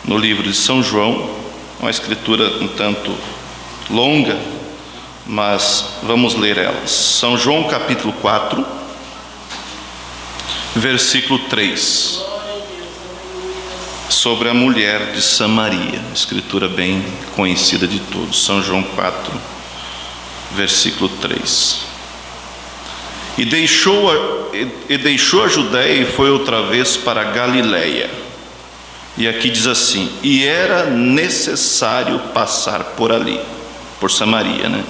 no livro de São João, uma escritura um tanto longa, mas vamos ler ela. São João capítulo 4, versículo 3, sobre a mulher de Samaria, escritura bem conhecida de todos. São João 4, versículo 3. E deixou a Judéia e foi outra vez para a Galiléia. E aqui diz assim: e era necessário passar por ali, por Samaria, né?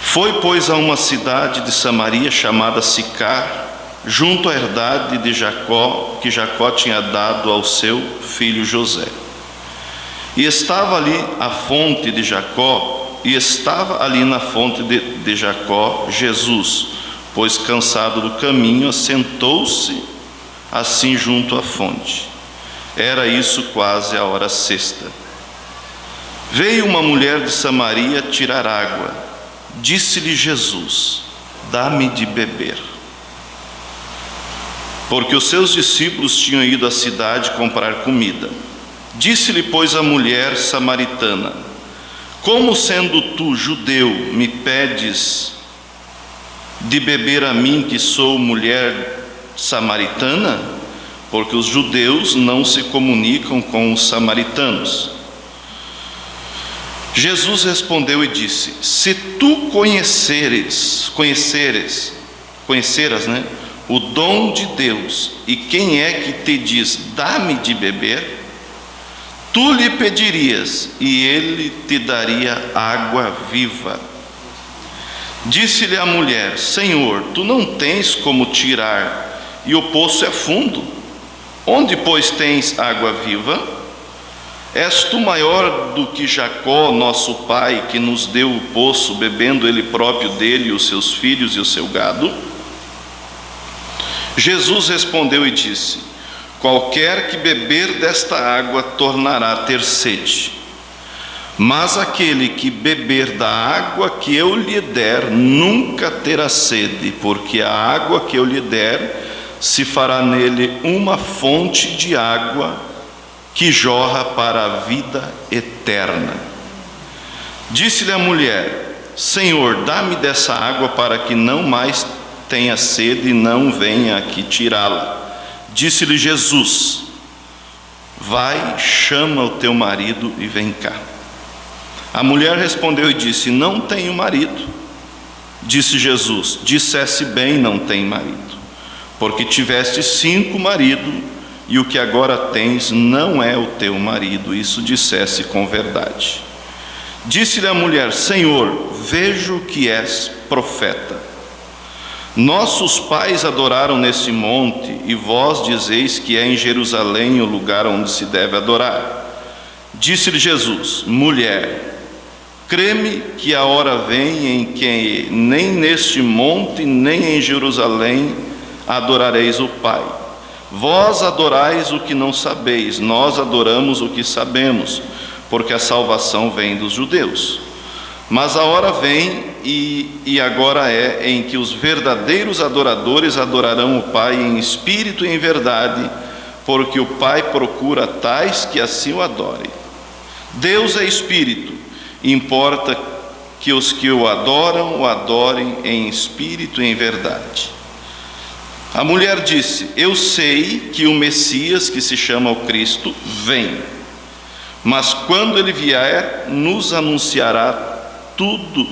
Foi, pois, a uma cidade de Samaria chamada Sicar, junto à herdade de Jacó, que Jacó tinha dado ao seu filho José. E estava ali a fonte de Jacó, e estava ali na fonte de Jacó Jesus, pois cansado do caminho, assentou-se assim junto à fonte. Era isso quase a hora sexta. Veio uma mulher de Samaria tirar água. Disse-lhe Jesus: dá-me de beber. Porque os seus discípulos tinham ido à cidade comprar comida. Disse-lhe, pois, a mulher samaritana: como sendo tu judeu me pedes de beber a mim, que sou mulher samaritana? Porque os judeus não se comunicam com os samaritanos. Jesus respondeu e disse: se tu conheceras, o dom de Deus, e quem é que te diz, dá-me de beber, tu lhe pedirias, e ele te daria água viva. Disse-lhe a mulher: Senhor, tu não tens como tirar, e o poço é fundo. Onde, pois, tens água viva? És tu maior do que Jacó, nosso pai, que nos deu o poço, bebendo ele próprio dele, os seus filhos e o seu gado? Jesus respondeu e disse: qualquer que beber desta água tornará a ter sede. Mas aquele que beber da água que eu lhe der nunca terá sede, porque a água que eu lhe der se fará nele uma fonte de água que jorra para a vida eterna. Disse-lhe a mulher: Senhor, dá-me dessa água para que não mais tenha sede e não venha aqui tirá-la. Disse-lhe Jesus: vai, chama o teu marido e vem cá. A mulher respondeu e disse: não tenho marido. Disse Jesus: dissesse bem, não tem marido, porque tiveste 5 maridos, e o que agora tens não é o teu marido. Isso dissesse com verdade. Disse-lhe a mulher: Senhor, vejo que és profeta. Nossos pais adoraram nesse monte, e vós dizeis que é em Jerusalém o lugar onde se deve adorar. Disse-lhe Jesus: mulher, crê-me que a hora vem em que nem neste monte, nem em Jerusalém adorareis o Pai. Vós adorais o que não sabeis, nós adoramos o que sabemos, porque a salvação vem dos judeus. Mas a hora vem, e agora é, em que os verdadeiros adoradores adorarão o Pai em espírito e em verdade, porque o Pai procura tais que assim o adorem. Deus é espírito, importa que os que o adoram, o adorem em espírito e em verdade. A mulher disse: eu sei que o Messias, que se chama o Cristo, vem, mas quando ele vier, nos anunciará tudo.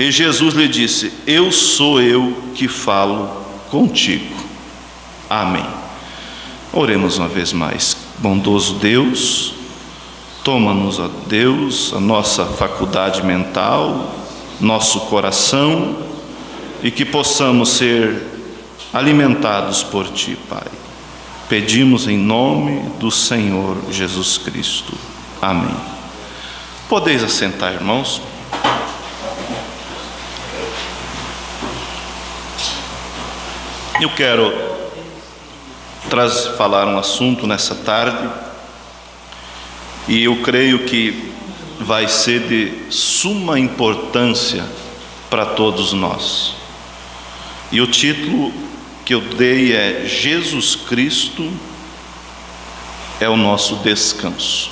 E Jesus lhe disse: eu sou eu que falo contigo. Amém. Oremos uma vez mais. Bondoso Deus, toma-nos, ó Deus, a nossa faculdade mental, nosso coração, e que possamos ser alimentados por Ti, Pai. Pedimos em nome do Senhor Jesus Cristo. Amém. Podeis assentar, irmãos. Eu quero falar um assunto nessa tarde, e eu creio que vai ser de suma importância para todos nós. E o título que eu dei é: Jesus Cristo é o nosso descanso.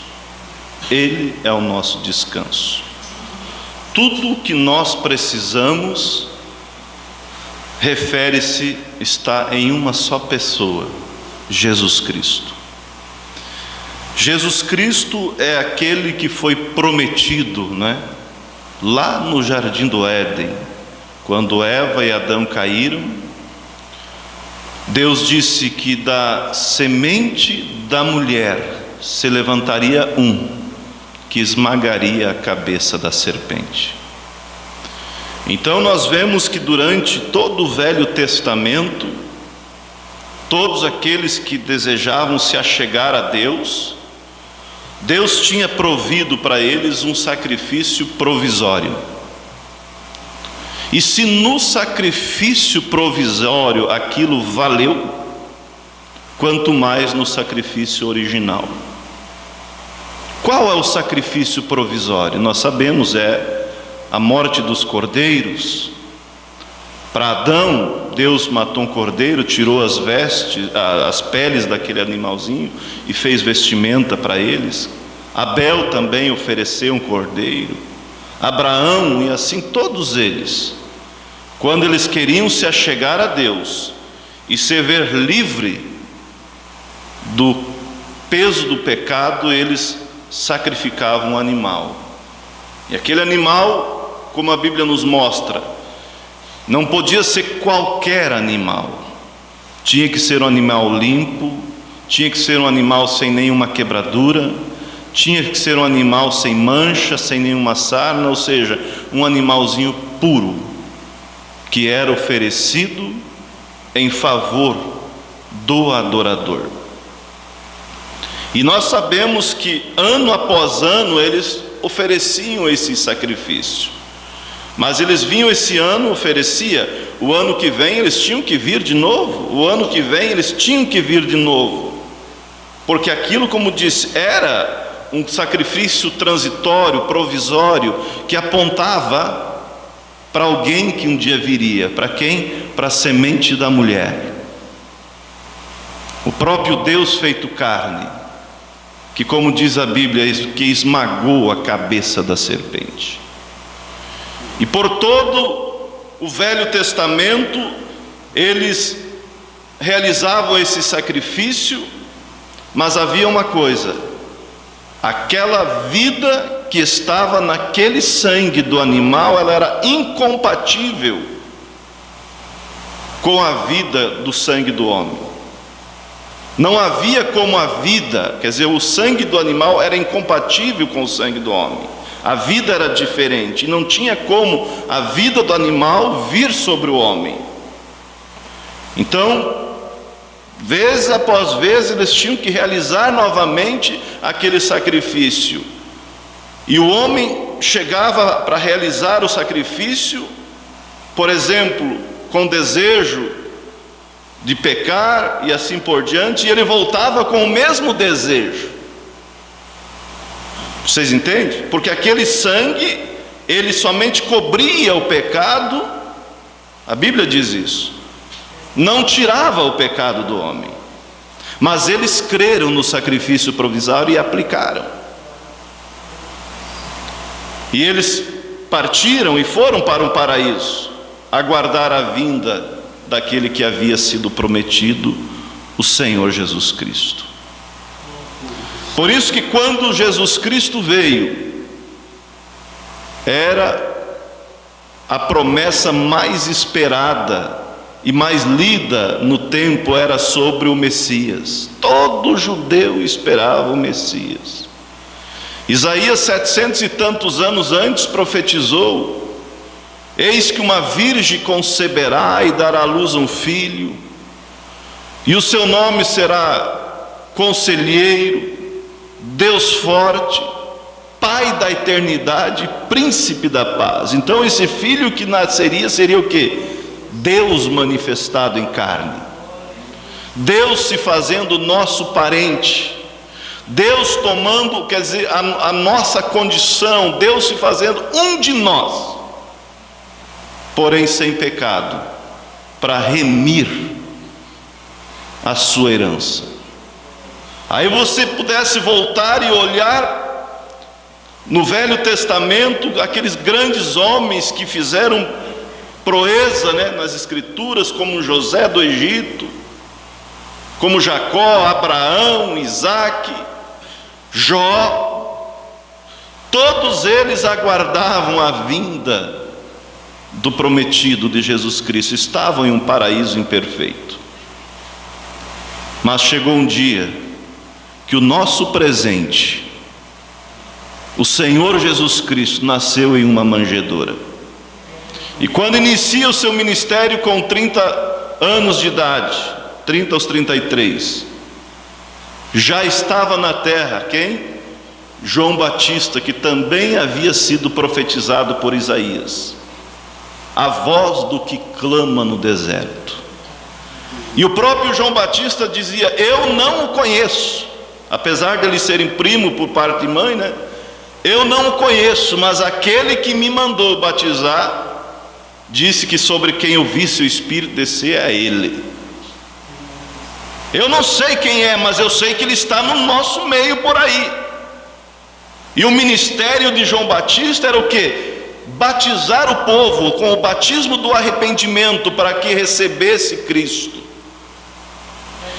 Ele é o nosso descanso. Tudo o que nós precisamos refere-se, está em uma só pessoa: Jesus Cristo. Jesus Cristo é aquele que foi prometido, né? Lá no jardim do Éden, quando Eva e Adão caíram, Deus disse que da semente da mulher se levantaria um que esmagaria a cabeça da serpente. Então nós vemos que durante todo o Velho Testamento, todos aqueles que desejavam se achegar a Deus, Deus tinha provido para eles um sacrifício provisório. E se no sacrifício provisório aquilo valeu, quanto mais no sacrifício original. Qual é o sacrifício provisório? Nós sabemos, é a morte dos cordeiros. Para Adão, Deus matou um cordeiro, tirou as vestes, as peles daquele animalzinho e fez vestimenta para eles. Abel também ofereceu um cordeiro. Abraão, e assim todos eles, quando eles queriam se achegar a Deus e se ver livre do peso do pecado, eles sacrificavam um animal. E aquele animal, como a Bíblia nos mostra, não podia ser qualquer animal. Tinha que ser um animal limpo, tinha que ser um animal sem nenhuma quebradura, tinha que ser um animal sem mancha, sem nenhuma sarna, ou seja, um animalzinho puro, que era oferecido em favor do adorador. E nós sabemos que ano após ano eles ofereciam esse sacrifício, mas eles vinham esse ano, oferecia, o ano que vem eles tinham que vir de novo, o ano que vem eles tinham que vir de novo, porque aquilo, como disse, era um sacrifício transitório, provisório, que apontava para alguém que um dia viria. Para quem? Para a semente da mulher, o próprio Deus feito carne, que, como diz a Bíblia, que esmagou a cabeça da serpente. E por todo o Velho Testamento eles realizavam esse sacrifício, mas havia uma coisa: aquela vida que estava naquele sangue do animal, ela era incompatível com a vida do sangue do homem. Não havia como a vida, quer dizer, o sangue do animal era incompatível com o sangue do homem. A vida era diferente, e não tinha como a vida do animal vir sobre o homem. Então, vez após vez, eles tinham que realizar novamente aquele sacrifício. E o homem chegava para realizar o sacrifício, por exemplo, com desejo de pecar e assim por diante, e ele voltava com o mesmo desejo. Vocês entendem? Porque aquele sangue, ele somente cobria o pecado, a Bíblia diz isso, não tirava o pecado do homem, mas eles creram no sacrifício provisório e aplicaram. E eles partiram e foram para um paraíso, aguardar a vinda daquele que havia sido prometido, o Senhor Jesus Cristo. Por isso que quando Jesus Cristo veio, era a promessa mais esperada e mais lida no tempo, era sobre o Messias. Todo judeu esperava o Messias. Isaías, 700 e tantos anos antes, profetizou: eis que uma virgem conceberá e dará à luz um filho, e o seu nome será Conselheiro, Deus Forte, Pai da Eternidade, Príncipe da Paz. Então esse filho que nasceria seria o quê? Deus manifestado em carne, Deus se fazendo nosso parente, Deus tomando, quer dizer, a nossa condição, Deus se fazendo um de nós, porém sem pecado, para remir a sua herança. Aí você pudesse voltar e olhar no Velho Testamento aqueles grandes homens que fizeram proeza, nas Escrituras, como José do Egito, como Jacó, Abraão, Isaac, Jó. Todos eles aguardavam a vinda do prometido de Jesus Cristo, estavam em um paraíso imperfeito. Mas chegou um dia que o nosso presente, o Senhor Jesus Cristo, nasceu em uma manjedoura. E quando inicia o seu ministério com 30 anos de idade, 30 aos 33, já estava na terra quem? João Batista, que também havia sido profetizado por Isaías, a voz do que clama no deserto. E o próprio João Batista dizia: eu não o conheço, apesar de eles serem primo por parte de mãe, eu não o conheço, mas aquele que me mandou batizar disse que sobre quem eu visse o Espírito descer é ele. Eu não sei quem é, mas eu sei que ele está no nosso meio por aí. E o ministério de João Batista era o quê? Batizar o povo com o batismo do arrependimento para que recebesse Cristo.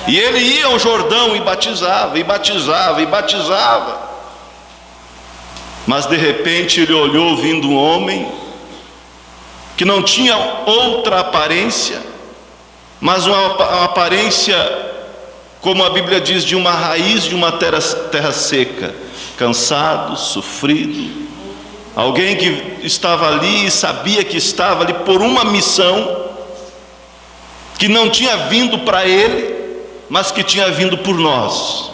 E ele ia ao Jordão e batizava, e batizava, e batizava. Mas de repente ele olhou vindo um homem que não tinha outra aparência, mas uma aparência, como a Bíblia diz, de uma raiz de uma terra seca, cansado, sofrido, alguém que estava ali e sabia que estava ali por uma missão, que não tinha vindo para ele, mas que tinha vindo por nós.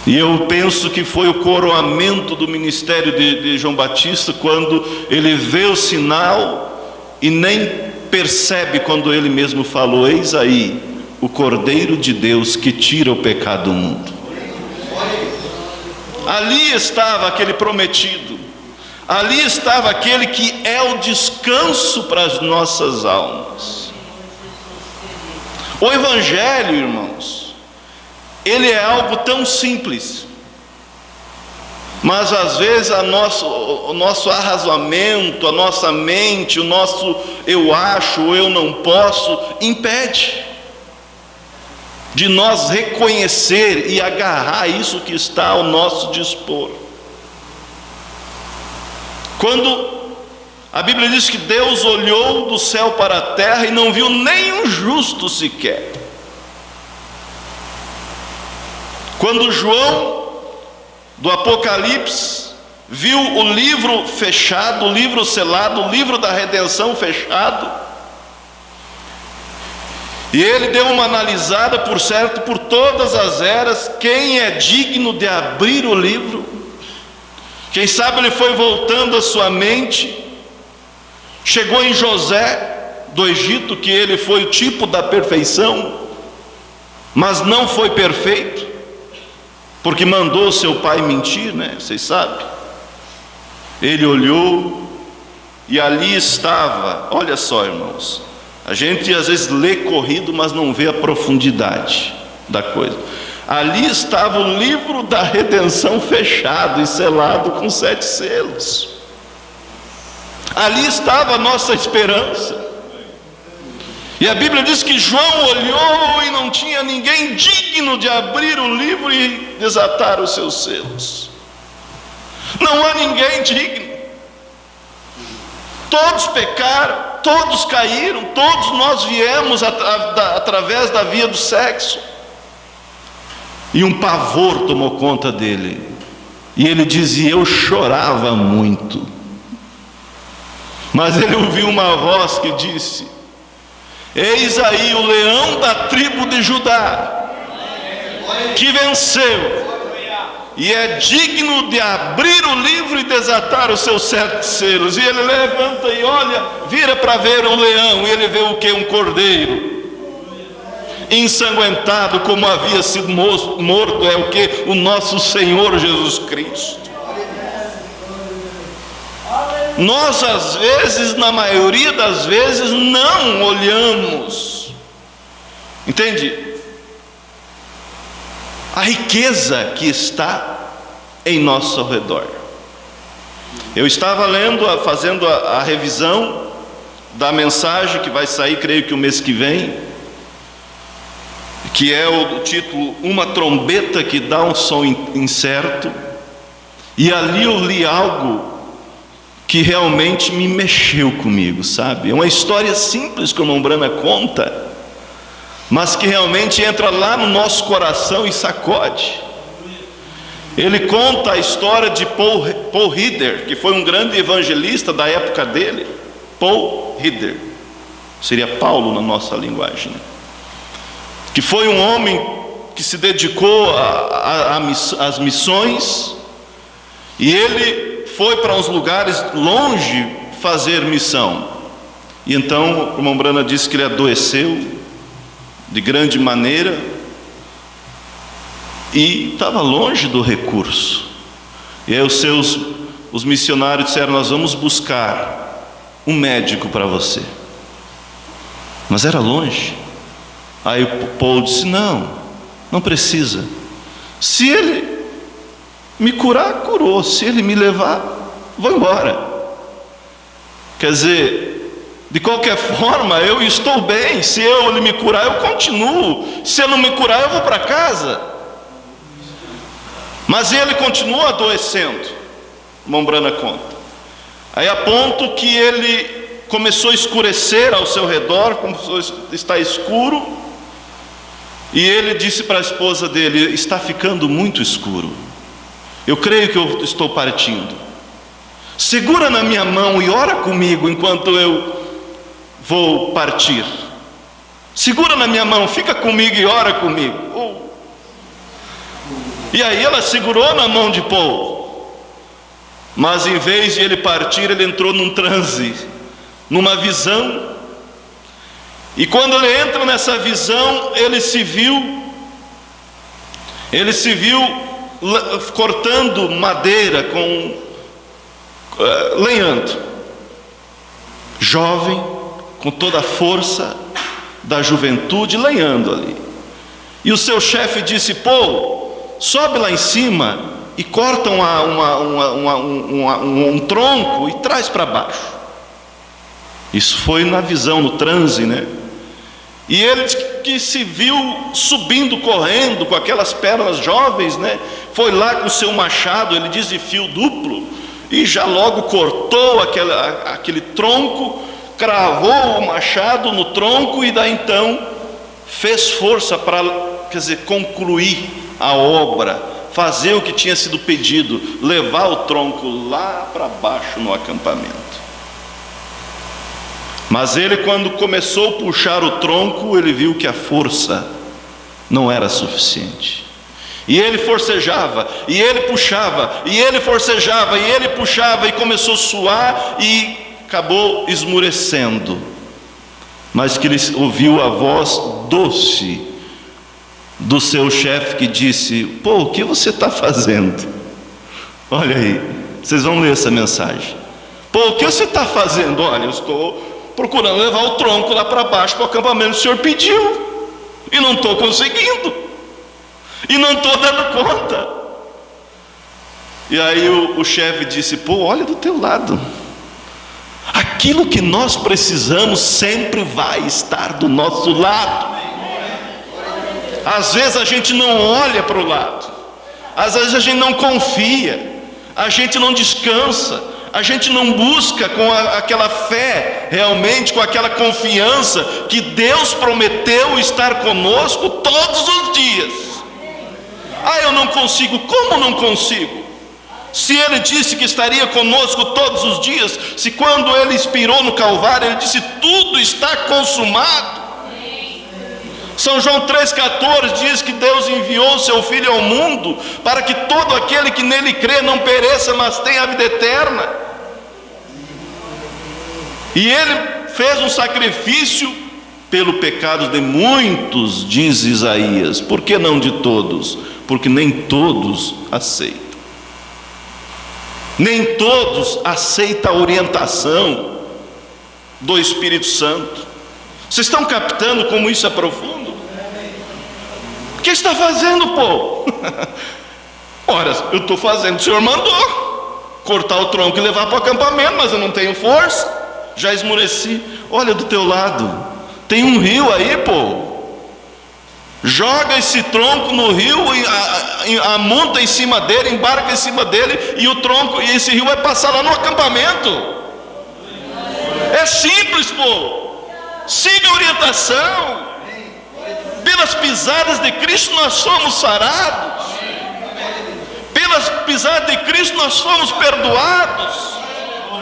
E eu penso que foi o coroamento do ministério de João Batista, quando ele vê o sinal e nem percebe, quando ele mesmo falou: eis aí o Cordeiro de Deus que tira o pecado do mundo. Ali estava aquele prometido, ali estava aquele que é o descanso para as nossas almas. O Evangelho, irmãos, ele é algo tão simples, mas às vezes o nosso arrazoamento, a nossa mente, o nosso eu acho, ou eu não posso, impede de nós reconhecer e agarrar isso que está ao nosso dispor. Quando a Bíblia diz que Deus olhou do céu para a terra e não viu nenhum justo sequer. Quando João, do Apocalipse, viu o livro fechado, o livro selado, o livro da redenção fechado, e ele deu uma analisada, por certo, por todas as eras, quem é digno de abrir o livro? Quem sabe ele foi voltando a sua mente, chegou em José do Egito, que ele foi o tipo da perfeição, mas não foi perfeito, porque mandou seu pai mentir, vocês sabem. Ele olhou e ali estava, olha só, irmãos, a gente às vezes lê corrido, mas não vê a profundidade da coisa. Ali estava o livro da redenção fechado e selado com 7 selos. Ali estava a nossa esperança. E a Bíblia diz que João olhou e não tinha ninguém digno de abrir o livro e desatar os seus selos. Não há ninguém digno. Todos pecaram, todos caíram, todos nós viemos através da via do sexo. E um pavor tomou conta dele. E ele dizia: eu chorava muito. Mas ele ouviu uma voz que disse: eis aí o leão da tribo de Judá, que venceu, e é digno de abrir o livro e desatar os seus 7 selos. E ele levanta e olha, vira para ver um leão, e ele vê o que? Um cordeiro, ensanguentado, como havia sido morto, é o que? O nosso Senhor Jesus Cristo. Nós às vezes, na maioria das vezes, não olhamos Entende? A riqueza que está em nosso redor. Eu estava fazendo a revisão da mensagem que vai sair, creio que o mês que vem, que é o título Uma Trombeta que Dá um Som Incerto, e ali eu li algo que realmente me mexeu comigo, sabe? É uma história simples que o irmão Brana conta, mas que realmente entra lá no nosso coração e sacode. Ele conta a história de Paul Rieder, que foi um grande evangelista da época dele. Paul Rieder, seria Paulo na nossa linguagem, né? Que foi um homem que se dedicou às missões, e ele foi para uns lugares longe fazer missão. E então o irmão Brana disse que ele adoeceu de grande maneira e estava longe do recurso. E aí os missionários disseram: nós vamos buscar um médico para você. Mas era longe. Aí o Paul disse: não precisa. Se ele me curar, curou. Se ele me levar, vou embora. Quer dizer, de qualquer forma, eu estou bem. Se ele me curar, eu continuo. Se ele não me curar, eu vou para casa. Mas ele continua adoecendo, o irmão Brana conta. Aí a ponto que ele começou a escurecer ao seu redor, começou a estar escuro. E ele disse para a esposa dele: está ficando muito escuro, eu creio que eu estou partindo. Segura na minha mão e ora comigo enquanto eu vou partir. Segura na minha mão, fica comigo e ora comigo. E aí ela segurou na mão de Paul, mas em vez de ele partir, ele entrou num transe, numa visão. E quando ele entra nessa visão, ele se viu cortando madeira, lenhando, jovem, com toda a força da juventude, lenhando ali. E o seu chefe disse: Paul, sobe lá em cima e corta um tronco e traz para baixo. Isso foi na visão, no transe, né? E ele que se viu subindo, correndo, com aquelas pernas jovens, né? Foi lá com o seu machado, ele diz de fio duplo, e já logo cortou aquele tronco, cravou o machado no tronco, e daí então fez força para, concluir a obra, fazer o que tinha sido pedido, levar o tronco lá para baixo no acampamento. Mas ele, quando começou a puxar o tronco, ele viu que a força não era suficiente. E ele forcejava, e ele puxava, e ele forcejava, e ele puxava, e começou a suar, e acabou esmurecendo. Mas que ele ouviu a voz doce do seu chefe, que disse: Pô, o que você está fazendo? Olha aí, vocês vão ler essa mensagem. Pô, o que você está fazendo? Olha, eu estou procurando levar o tronco lá para baixo para o acampamento que o senhor pediu, e não estou conseguindo, e não estou dando conta. E aí o chefe disse: pô, olha do teu lado, aquilo que nós precisamos sempre vai estar do nosso lado. Às vezes a gente não olha para o lado, às vezes a gente não confia, a gente não descansa, a gente não busca com aquela fé, realmente com aquela confiança que Deus prometeu estar conosco todos os dias. Ah, eu não consigo. Como não consigo? Se Ele disse que estaria conosco todos os dias, se quando Ele expirou no Calvário, Ele disse: tudo está consumado. São João 3,14 diz que Deus enviou o seu Filho ao mundo para que todo aquele que nele crê não pereça, mas tenha a vida eterna. E Ele fez um sacrifício pelo pecado de muitos, diz Isaías. Por que não de todos? Porque nem todos aceitam. Nem todos aceitam a orientação do Espírito Santo. Vocês estão captando como isso é profundo? que está fazendo, pô? Ora, eu estou fazendo, o Senhor mandou cortar o tronco e levar para o acampamento, mas eu não tenho força, já esmoreci. Olha do teu lado, tem um rio aí, pô. Joga esse tronco no rio e amonta em cima dele, embarca em cima dele, e o tronco, e esse rio vai passar lá no acampamento. É simples, pô. Siga a orientação. Pelas pisadas de Cristo nós somos sarados. Pelas pisadas de Cristo nós somos perdoados.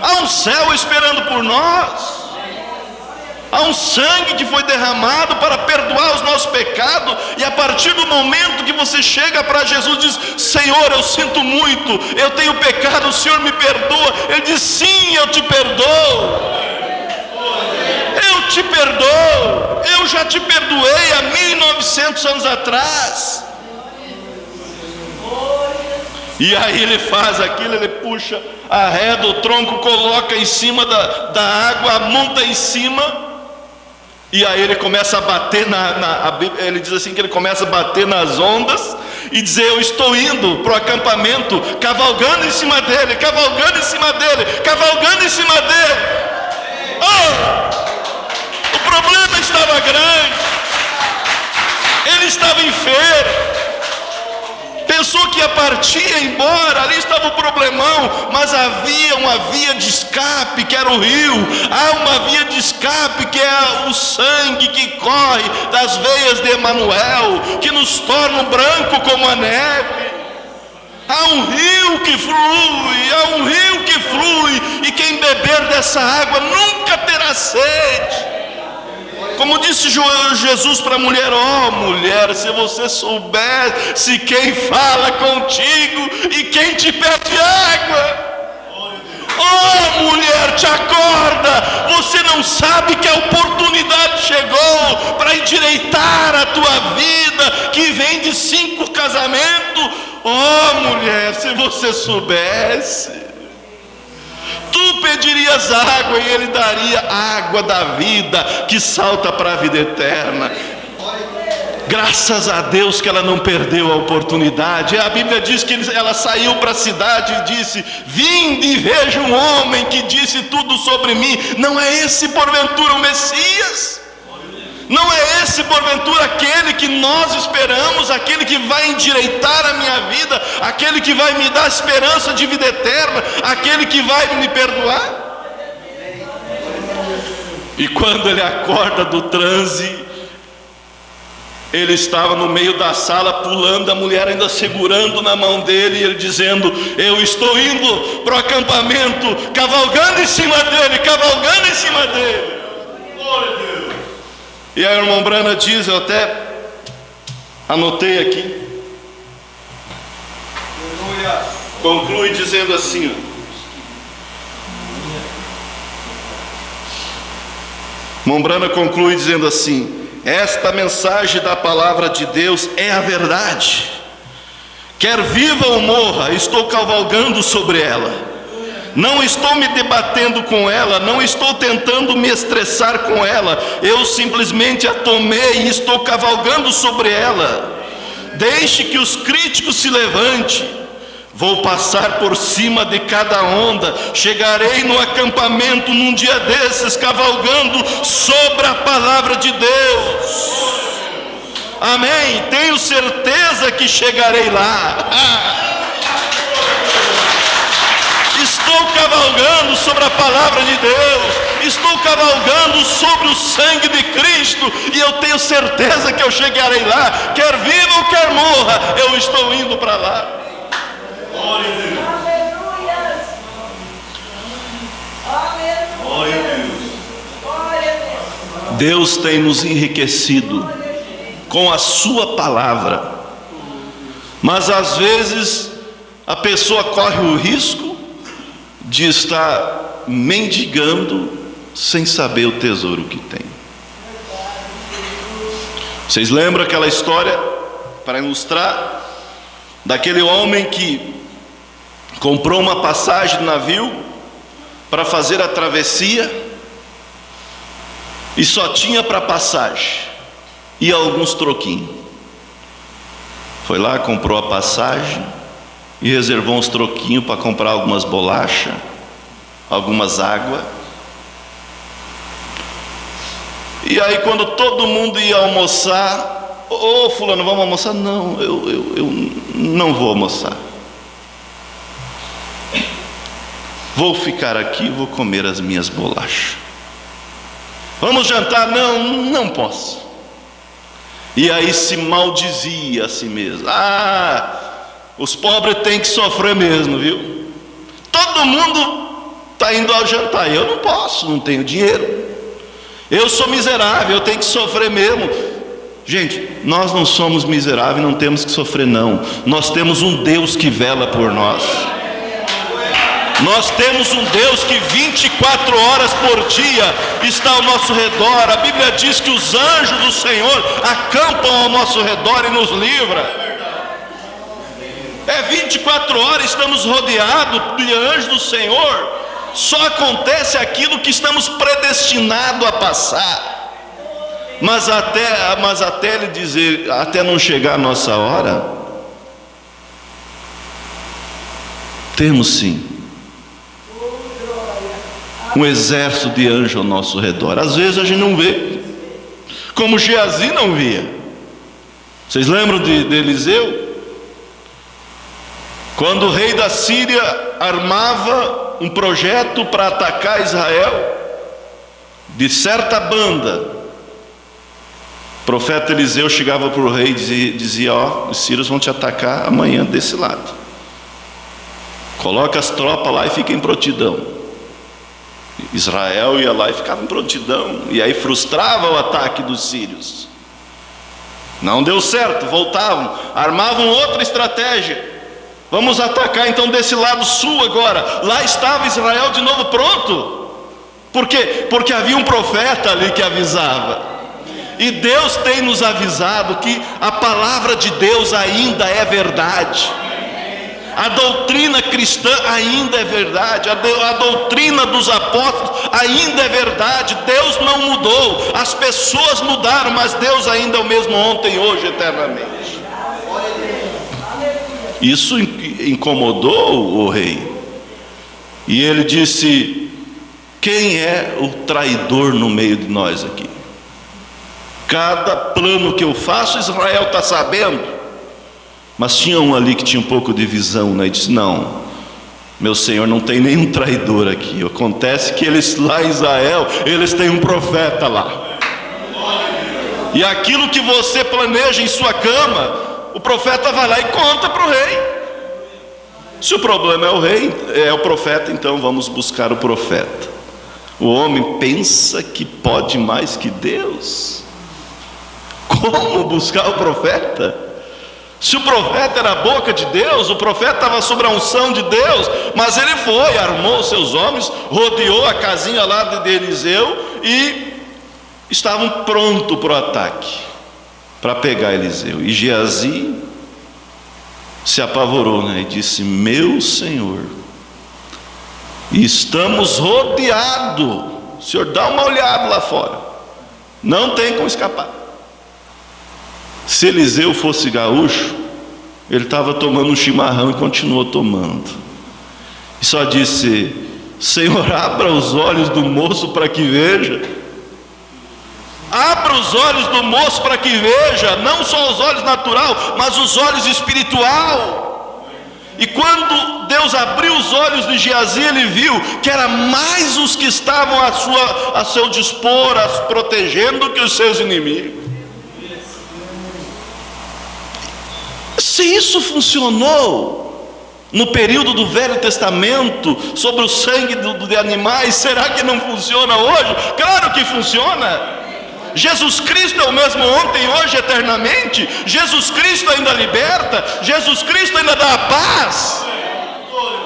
Há um céu esperando por nós. Há um sangue que foi derramado para perdoar os nossos pecados. E a partir do momento que você chega para Jesus e diz: Senhor, eu sinto muito, eu tenho pecado, o Senhor me perdoa. Ele diz: sim, eu te perdoo. Eu te perdoo. Eu já te perdoei há 1900 anos atrás. E aí ele faz aquilo, ele puxa, arreda o tronco, coloca em cima da água, monta em cima. E aí ele começa a bater ele diz assim que ele começa a bater nas ondas e dizer: eu estou indo para o acampamento, cavalgando em cima dele, cavalgando em cima dele, cavalgando em cima dele. Oh! O problema estava grande, ele estava enfermo, pensou que ia partir, ia embora, ali estava o problemão, mas havia uma via de escape que era o rio, há uma via de escape que é o sangue que corre das veias de Emanuel, que nos torna branco como a neve. Há um rio que flui, há um rio que flui, e quem beber dessa água nunca terá sede. Como disse Jesus para a mulher: ó mulher, se você soubesse quem fala contigo e quem te pede água. Ó mulher, te acorda, você não sabe que a oportunidade chegou para endireitar a tua vida, que vem de 5 casamentos. Ó mulher, se você soubesse, tu pedirias água e ele daria água da vida que salta para a vida eterna. Graças a Deus que ela não perdeu a oportunidade. A Bíblia diz que ela saiu para a cidade e disse: vinde e veja um homem que disse tudo sobre mim. Não é esse porventura o Messias? Não é esse porventura aquele que nós esperamos, aquele que vai endireitar a minha vida, aquele que vai me dar esperança de vida eterna, aquele que vai me perdoar? E quando ele acorda do transe, ele estava no meio da sala pulando, a mulher ainda segurando na mão dele, e ele dizendo: eu estou indo para o acampamento, cavalgando em cima dele, cavalgando em cima dele. Glória a Deus. E a irmã Brana diz, eu até anotei aqui, conclui dizendo assim, irmã Brana conclui dizendo assim: esta mensagem da palavra de Deus é a verdade, quer viva ou morra, estou cavalgando sobre ela. Não estou me debatendo com ela, não estou tentando me estressar com ela, eu simplesmente a tomei e estou cavalgando sobre ela. Deixe que os críticos se levantem, vou passar por cima de cada onda, chegarei no acampamento num dia desses, cavalgando sobre a palavra de Deus. Amém? Tenho certeza que chegarei lá. Estou cavalgando sobre a palavra de Deus, estou cavalgando sobre o sangue de Cristo, e eu tenho certeza que eu chegarei lá, quer viva ou quer morra, eu estou indo para lá. Glória a Deus. Glória a Deus. Deus tem nos enriquecido com a sua palavra, mas às vezes a pessoa corre o risco de estar mendigando sem saber o tesouro que tem. Vocês lembram aquela história, para ilustrar, daquele homem que comprou uma passagem de navio para fazer a travessia e só tinha para passagem e alguns troquinhos. Foi lá, comprou a passagem e reservou uns troquinhos para comprar algumas bolachas, algumas águas. E aí, quando todo mundo ia almoçar, ô fulano, vamos almoçar? Não, eu não vou almoçar. Vou ficar aqui e vou comer as minhas bolachas. Vamos jantar? Não, não posso. E aí se maldizia a si mesmo. Os pobres têm que sofrer mesmo, viu? Todo mundo está indo ao jantar, eu não posso, não tenho dinheiro. Eu sou miserável, eu tenho que sofrer mesmo. Gente, nós não somos miseráveis, não temos que sofrer não. Nós temos um Deus que vela por nós. Nós temos um Deus que 24 horas por dia está ao nosso redor. A Bíblia diz que os anjos do Senhor acampam ao nosso redor e nos livra. 24 horas estamos rodeados de anjos do Senhor. Só acontece aquilo que estamos predestinados a passar. Mas até ele dizer, até não chegar a nossa hora, temos sim um exército de anjos ao nosso redor. Às vezes a gente não vê, como Geazi não via. Vocês lembram de Eliseu? Quando o rei da Síria armava um projeto para atacar Israel, de certa banda, o profeta Eliseu chegava para o rei e dizia: os sírios vão te atacar amanhã desse lado, coloca as tropas lá e fica em prontidão. Israel ia lá e ficava em prontidão, e aí frustrava o ataque dos sírios. Não deu certo, voltavam, armavam outra estratégia. Vamos atacar então desse lado sul agora. Lá estava Israel de novo pronto. Por quê? Porque havia um profeta ali que avisava. E Deus tem nos avisado que a palavra de Deus ainda é verdade. A doutrina cristã ainda é verdade. A doutrina dos apóstolos ainda é verdade. Deus não mudou. As pessoas mudaram, mas Deus ainda é o mesmo ontem, hoje, eternamente. Isso incomodou o rei. E ele disse: quem é o traidor no meio de nós aqui? Cada plano que eu faço, Israel está sabendo. Mas tinha um ali que tinha um pouco de visão, né? E disse: não, meu senhor, não tem nenhum traidor aqui. Acontece que eles lá em Israel, eles têm um profeta lá. E aquilo que você planeja em sua cama, o profeta vai lá e conta para o rei. Se o problema é o rei, é o profeta, então vamos buscar o profeta. O homem pensa que pode mais que Deus. Como buscar o profeta? Se o profeta era a boca de Deus, o profeta estava sob a unção de Deus, mas ele foi, armou seus homens, rodeou a casinha lá de Eliseu e estavam prontos para o ataque, para pegar Eliseu. E Geazi se apavorou, né? E disse: meu senhor, estamos rodeados. O senhor dá uma olhada lá fora, não tem como escapar. Se Eliseu fosse gaúcho, ele estava tomando um chimarrão e continuou tomando. E só disse: Senhor, abra os olhos do moço para que veja. Abra os olhos do moço para que veja, não só os olhos natural, mas os olhos espiritual. E quando Deus abriu os olhos de Geazi, ele viu que era mais os que estavam a seu dispor, as protegendo, que os seus inimigos. Se isso funcionou no período do Velho Testamento, sobre o sangue de animais, será que não funciona hoje? Claro que funciona. Jesus Cristo é o mesmo ontem, hoje, eternamente. Jesus Cristo ainda liberta, Jesus Cristo ainda dá a paz.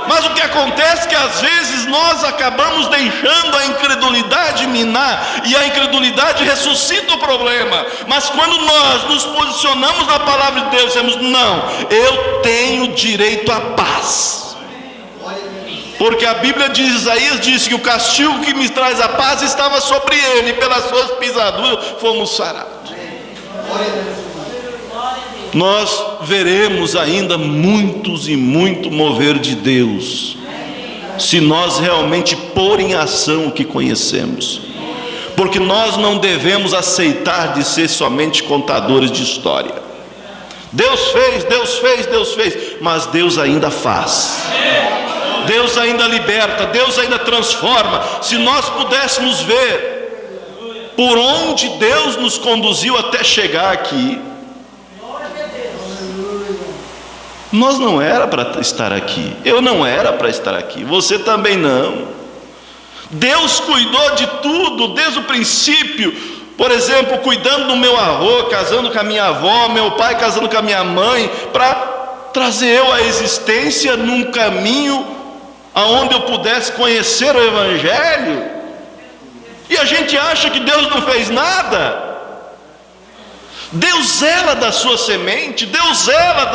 Mas o que acontece é que às vezes nós acabamos deixando a incredulidade minar, e a incredulidade ressuscita o problema. Mas quando nós nos posicionamos na palavra de Deus, dizemos: não, eu tenho direito à paz. Porque a Bíblia de Isaías diz que o castigo que me traz a paz estava sobre ele, e pelas suas pisaduras fomos sarados. nós veremos ainda muitos e muito mover de Deus, se nós realmente pôr em ação o que conhecemos, porque nós não devemos aceitar de ser somente contadores de história. Deus fez, Deus fez, Deus fez, mas Deus ainda faz, Deus ainda liberta, Deus ainda transforma. Se nós pudéssemos ver por onde Deus nos conduziu até chegar aqui, nós não era para estar aqui, eu não era para estar aqui, você também não. Deus cuidou de tudo desde o princípio. Por exemplo, cuidando do meu avô, casando com a minha avó, meu pai casando com a minha mãe, para trazer eu à existência num caminho aonde eu pudesse conhecer o Evangelho. E a gente acha que Deus não fez nada. Deus zela da sua semente, Deus zela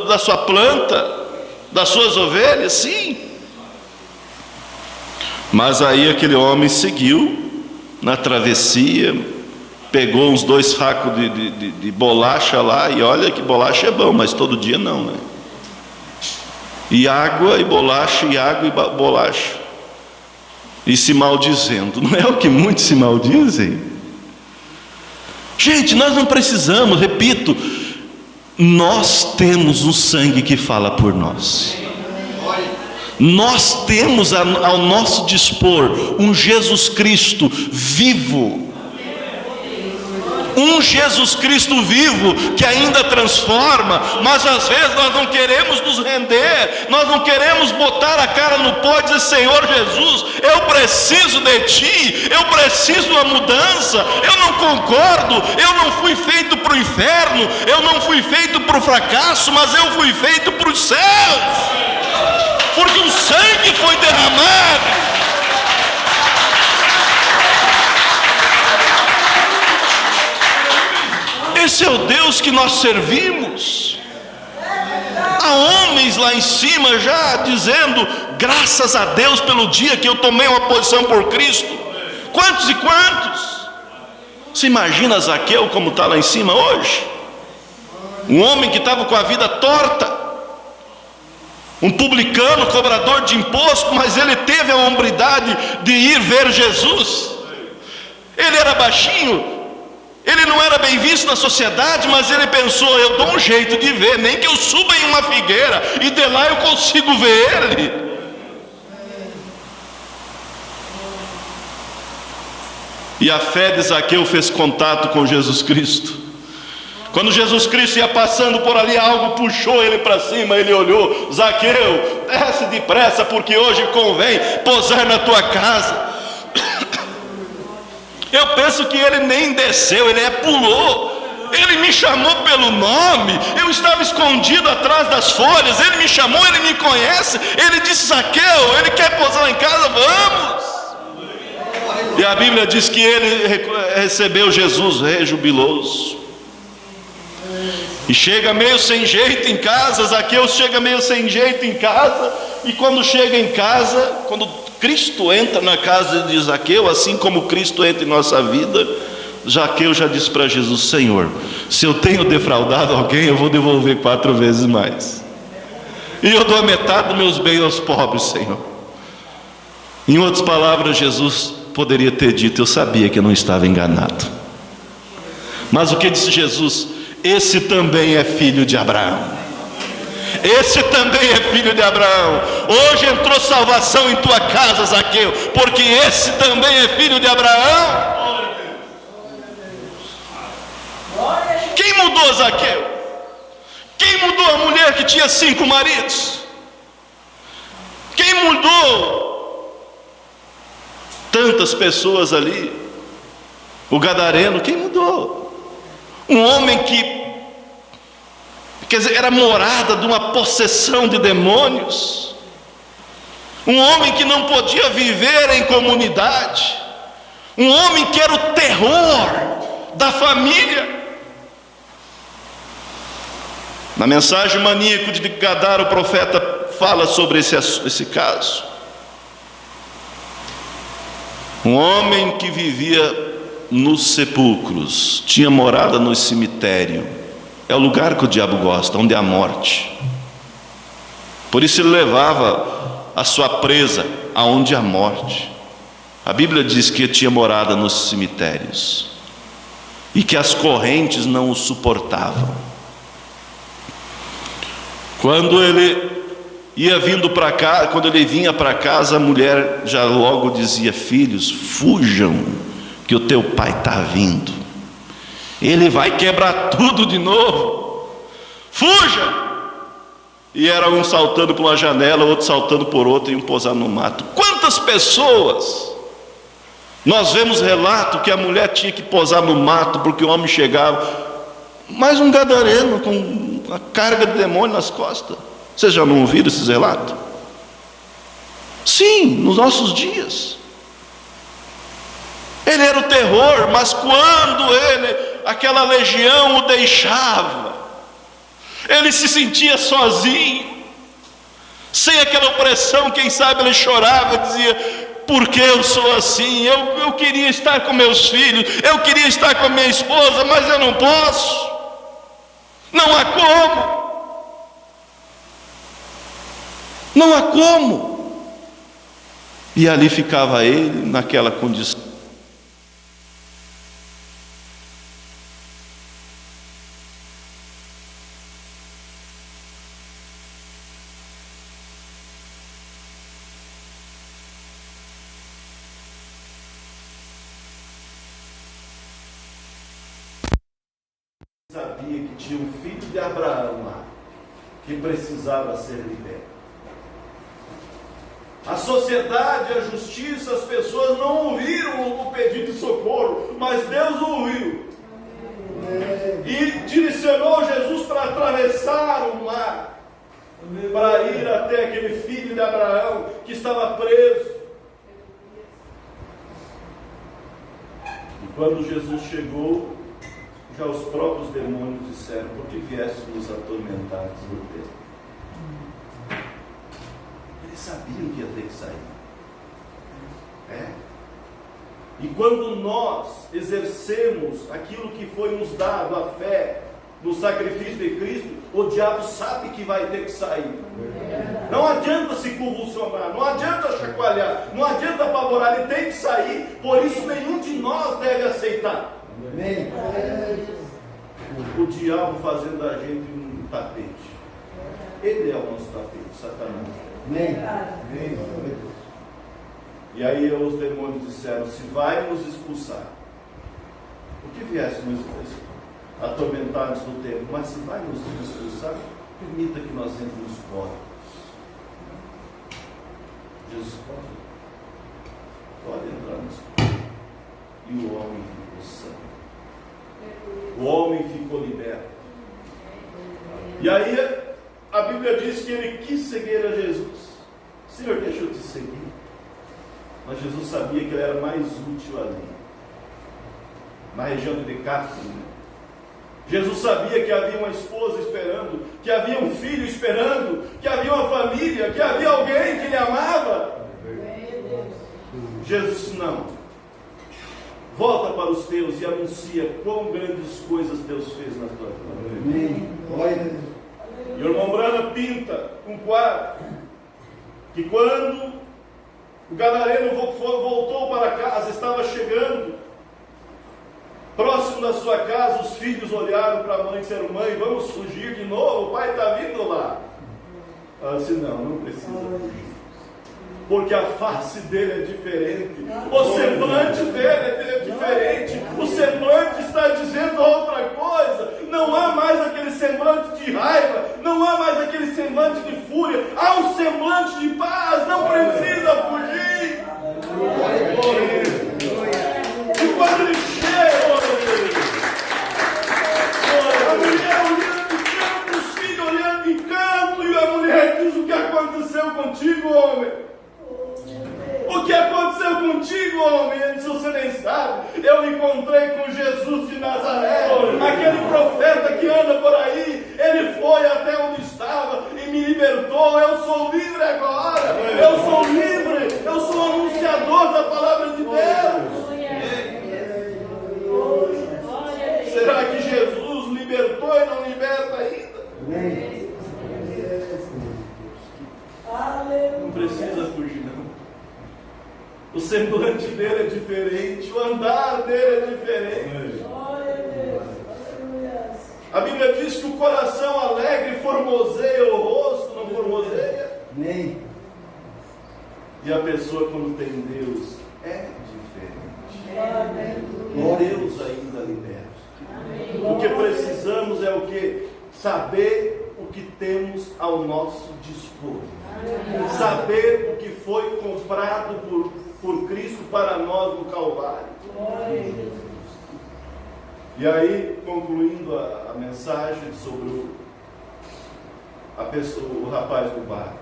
da sua planta, das suas ovelhas, sim. Mas aí aquele homem seguiu na travessia, pegou uns 2 sacos de bolacha lá, e olha que bolacha é bom, mas todo dia não, né? E água e bolacha, e água e bolacha, e se maldizendo. Não é o que muitos se maldizem? Gente, nós não precisamos, repito, nós temos um sangue que fala por nós. Nós temos ao nosso dispor um Jesus Cristo vivo, um Jesus Cristo vivo que ainda transforma. Mas às vezes nós não queremos nos render, nós não queremos botar a cara no pó e dizer: Senhor Jesus, eu preciso de Ti, eu preciso de uma mudança, eu não concordo, eu não fui feito para o inferno, eu não fui feito para o fracasso, mas eu fui feito para os céus, porque o sangue foi derramado. Esse é o Deus que nós servimos. Há homens lá em cima já dizendo: graças a Deus pelo dia que eu tomei uma posição por Cristo. Quantos e quantos? Você imagina Zaqueu como está lá em cima hoje? Um homem que estava com a vida torta, um publicano, cobrador de imposto, mas ele teve a hombridade de ir ver Jesus. Ele era baixinho, ele não era bem visto na sociedade, mas ele pensou: eu dou um jeito de ver, nem que eu suba em uma figueira e de lá eu consigo ver ele. E a fé de Zaqueu fez contato com Jesus Cristo. Quando Jesus Cristo ia passando por ali, algo puxou ele para cima, ele olhou: Zaqueu, desce depressa, porque hoje convém pousar na tua casa. Eu penso que ele nem desceu, ele pulou. Ele me chamou pelo nome, eu estava escondido atrás das folhas, ele me chamou, ele me conhece. Ele disse: Zaqueu, ele quer pousar lá em casa, vamos. E a Bíblia diz que ele recebeu Jesus rei jubiloso. E chega meio sem jeito em casa, Zaqueu chega meio sem jeito em casa. E quando chega em casa, quando Cristo entra na casa de Zaqueu, assim como Cristo entra em nossa vida, Zaqueu já disse para Jesus: Senhor, se eu tenho defraudado alguém, eu vou devolver 4 vezes mais, e eu dou a metade dos meus bens aos pobres, Senhor. Em outras palavras, Jesus poderia ter dito: eu sabia que eu não estava enganado. Mas o que disse Jesus? Esse também é filho de Abraão. Esse também é filho de Abraão. Hoje entrou salvação em tua casa, Zaqueu, porque esse também é filho de Abraão. Quem mudou Zaqueu? Quem mudou a mulher que tinha 5 maridos? Quem mudou tantas pessoas ali? O gadareno, quem mudou? Um homem que, quer dizer, era morada de uma possessão de demônios. Um homem que não podia viver em comunidade. Um homem que era o terror da família. Na mensagem maníaco de Gadara, o profeta fala sobre esse caso. Um homem que vivia nos sepulcros, tinha morada no cemitério, É o lugar que o diabo gosta, onde há morte. Por isso ele levava a sua presa aonde há morte. A Bíblia diz que tinha morada nos cemitérios e que as correntes não o suportavam. Quando ele ia vindo para cá, quando ele vinha para casa, a mulher já logo dizia: filhos, fujam, que o teu pai está vindo. Ele vai quebrar tudo de novo. Fuja! E era um saltando por uma janela, outro saltando por outra, e um pousar no mato. Quantas pessoas nós vemos relato que a mulher tinha que pousar no mato porque o homem chegava, mais um gadareno com a carga de demônio nas costas. Vocês já não ouviram esses relatos? Sim, nos nossos dias. Ele era o terror, mas quando aquela legião o deixava, ele se sentia sozinho, sem aquela opressão. Quem sabe ele chorava e dizia: por que eu sou assim? Eu queria estar com meus filhos, eu queria estar com a minha esposa, mas eu não posso, não há como. Não há como. E ali ficava ele naquela condição. Sabia que tinha um filho de Abraão lá, que precisava ser liberto. A sociedade, a justiça, as pessoas não ouviram o pedido de socorro, mas Deus ouviu. E direcionou Jesus para atravessar o mar, para ir até aquele filho de Abraão que estava preso. E quando Jesus chegou, já os próprios demônios disseram: por que vieste nos atormentar no tempo? Eles sabiam que ia ter que sair. E quando nós exercemos aquilo que foi nos dado, a fé, no sacrifício de Cristo, o diabo sabe que vai ter que sair. Não adianta se convulsionar, não adianta chacoalhar, não adianta apavorar, ele tem que sair. Por isso nenhum de nós deve aceitar. Amém. O diabo fazendo da gente um tapete. Ele é o nosso tapete, Satanás. Amém. Amém. E aí os demônios disseram: se vai nos expulsar, por que viesse nos atormentar-nos no tempo? Mas se vai nos expulsar, permita que nós entremos nos porcos. Jesus pode entrar nos porcos. E o homem ficou santo. O homem ficou liberto. E aí a Bíblia diz que ele quis seguir a Jesus. Senhor, deixa eu te seguir. Mas Jesus sabia que ele era mais útil ali, na região de Decápolis. Jesus sabia que havia uma esposa esperando, que havia um filho esperando, que havia uma família, que havia alguém que lhe amava. Jesus disse: não, volta para os teus e anuncia quão grandes coisas Deus fez na tua vida. E o irmão Brana pinta um quadro que quando o gadareno voltou para casa, estava chegando próximo da sua casa, os filhos olharam para a mãe e disseram: mãe, vamos fugir de novo, o pai está vindo lá. Ela disse: não precisa fugir, porque a face dele é diferente, o semblante dele é diferente, o semblante está dizendo outra coisa. Não há mais aquele semblante de raiva, não há mais aquele semblante de fúria, há um semblante de paz. Não precisa fugir. E quando ele chega, a mulher olhando de canto, os filhos olhando de canto, e a mulher diz: o que aconteceu contigo, homem? O que aconteceu contigo, homem? Ele disse: você nem sabe. Eu encontrei com Jesus de Nazaré, aquele profeta que anda por aí. Ele foi até onde estava e me libertou. Eu sou livre agora. Eu sou livre. Eu sou anunciador da palavra de Deus. Será que Jesus libertou e não libertou semblante dele é diferente, o andar dele é diferente. A Bíblia diz que o coração alegre formoseia o rosto, não formoseia? Amém. E a pessoa, quando tem Deus, é diferente. Deus ainda liberta. O que precisamos é o que? Saber o que temos ao nosso dispor. Saber o que foi comprado por Cristo para nós no Calvário. E aí, concluindo a mensagem sobre o rapaz do barco.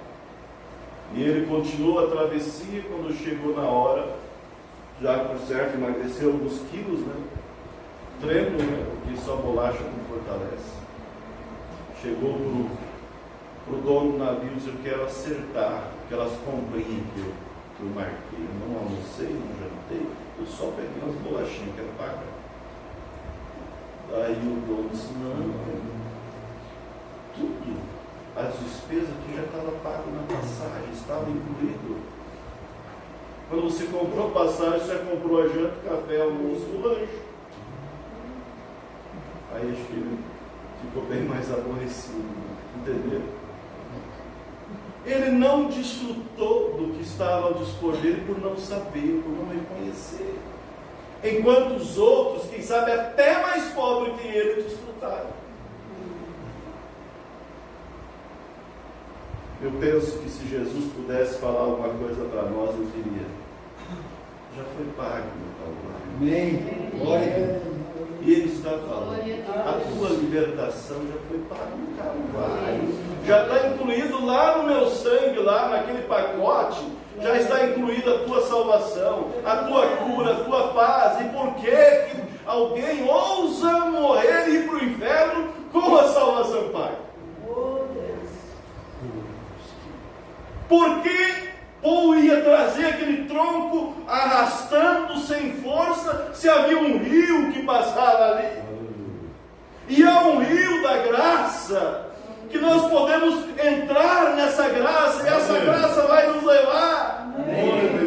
E ele continuou a travessia. Quando chegou na hora, já por certo emagreceu alguns quilos, né? Tremo, né? Porque só bolacha não fortalece. Chegou para o dono do navio e disse: eu quero acertar aquelas comprinhas que eu marquei. Eu não almocei, não jantei, eu só peguei umas bolachinhas que era pagar. Aí o dono disse: não, tudo, as despesas que já estava pago na passagem, estava incluído. Quando você comprou passagem, você já comprou a janta, café, almoço e o lanche. Aí acho que ele ficou bem mais aborrecido, entendeu? Ele não desfrutou do que estava ao dispor dele por não saber, por não reconhecer. Enquanto os outros, quem sabe até mais pobres que ele, desfrutaram. Eu penso que se Jesus pudesse falar alguma coisa para nós, eu diria: já foi pago no Calvário. Amém. Glória. E ele está falando: a tua libertação já foi paga no Calvário. Já está incluído lá no meu sangue, lá naquele pacote. Já está incluída a tua salvação, a tua cura, a tua paz. E por que alguém ousa morrer e ir para o inferno com a salvação paga? Por que Paulo ia trazer aquele tronco arrastando sem força, se havia um rio que passava ali? E há um rio da graça, que nós podemos entrar nessa graça, e essa graça vai nos levar,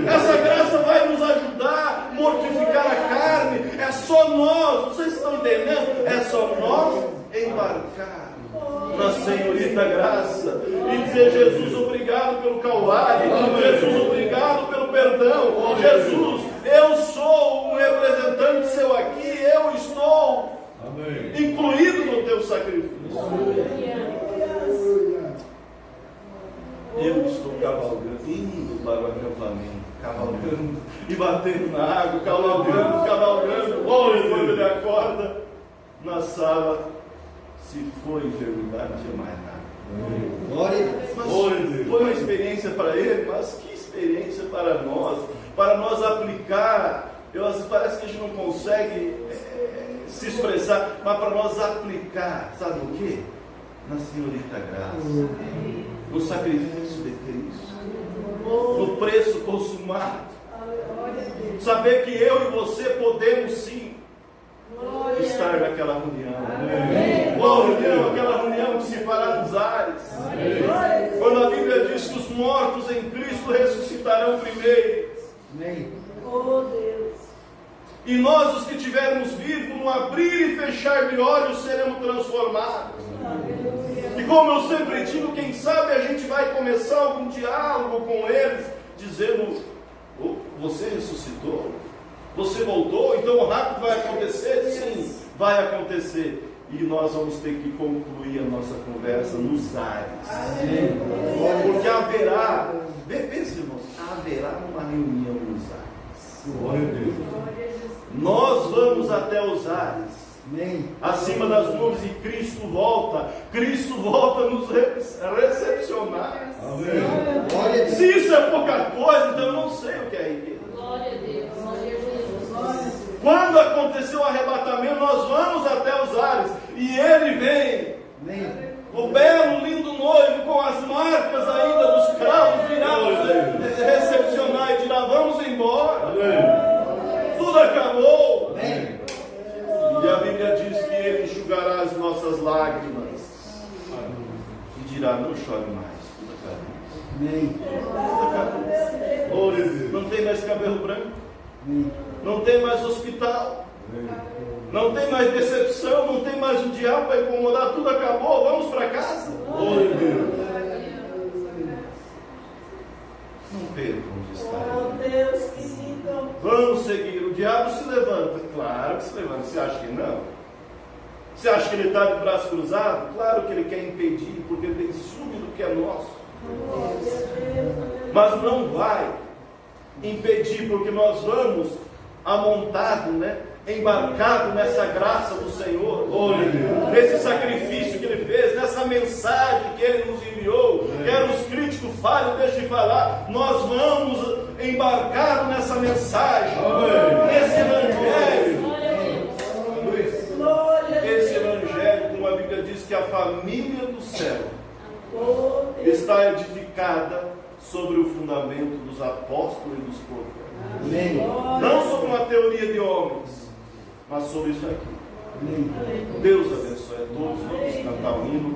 essa graça vai nos ajudar a mortificar a carne. É só nós, vocês estão entendendo? É só nós embarcar na senhorita graça e dizer: Jesus, obrigado pelo Calvário, Jesus, obrigado pelo perdão, Jesus, eu sou um representante seu aqui, eu estou incluído no teu sacrifício. Eu estou cavalgando, indo para o acampamento, cavalgando e batendo na água, cavalgando. Olha, quando ele acorda na sala, se for enfermidade, não tinha mais nada. Glória. Foi uma experiência para ele, mas que experiência para nós aplicar. Parece que a gente não consegue se expressar, mas para nós aplicar, sabe o quê? Na senhorita graça, no sacrifício de Cristo, no preço consumado. Saber que eu e você podemos sim estar naquela reunião. Aquela reunião que se fará nos ares. Quando a Bíblia diz que os mortos em Cristo ressuscitarão primeiro. E nós, os que estivermos vivos, no abrir e fechar de olhos, seremos transformados. E como eu sempre digo, quem sabe a gente vai começar algum diálogo com eles, dizendo: você ressuscitou? Você voltou? Então o rápido vai acontecer? Sim, vai acontecer. E nós vamos ter que concluir a nossa conversa nos ares. Porque haverá, pense, irmãos, haverá uma reunião nos ares. Glória a Deus. Nós vamos até os ares. Acima das nuvens, e Cristo volta a nos recepcionar. Amém. Se isso é pouca coisa, então eu não sei o que é riqueza. Glória a Deus. Glória a Jesus. Quando aconteceu o arrebatamento, nós vamos até os ares e ele vem. O belo, lindo noivo, com as marcas ainda dos cravos, virá nos recepcionar e dirá: vamos embora. Tudo acabou. E a Bíblia diz que ele enxugará as nossas lágrimas e dirá: não chore mais, tudo acabou. Tudo acabou. Não tem mais cabelo branco, não tem mais hospital, não tem mais decepção, não tem mais o diabo para incomodar, tudo acabou, vamos para casa. Glória a Deus. Não percam de estar. Vamos seguir. O diabo se levanta. Claro que se levanta. Você acha que não? Você acha que ele está de braço cruzado? Claro que ele quer impedir, porque ele tem ciúme do que é nosso. Mas não vai impedir, porque nós vamos amontado, né? Embarcado nessa graça do Senhor, nesse sacrifício que Ele fez, nessa mensagem que Ele nos enviou. Quero os críticos falem, deixem de falar. Nós vamos embarcar nessa mensagem, nesse evangelho. Esse evangelho, como a Bíblia diz, que a família do céu está edificada sobre o fundamento dos apóstolos e dos profetas. Não sobre uma teoria de homens, mas sobre isso aqui. Deus abençoe a todos. Vamos cantar o hino.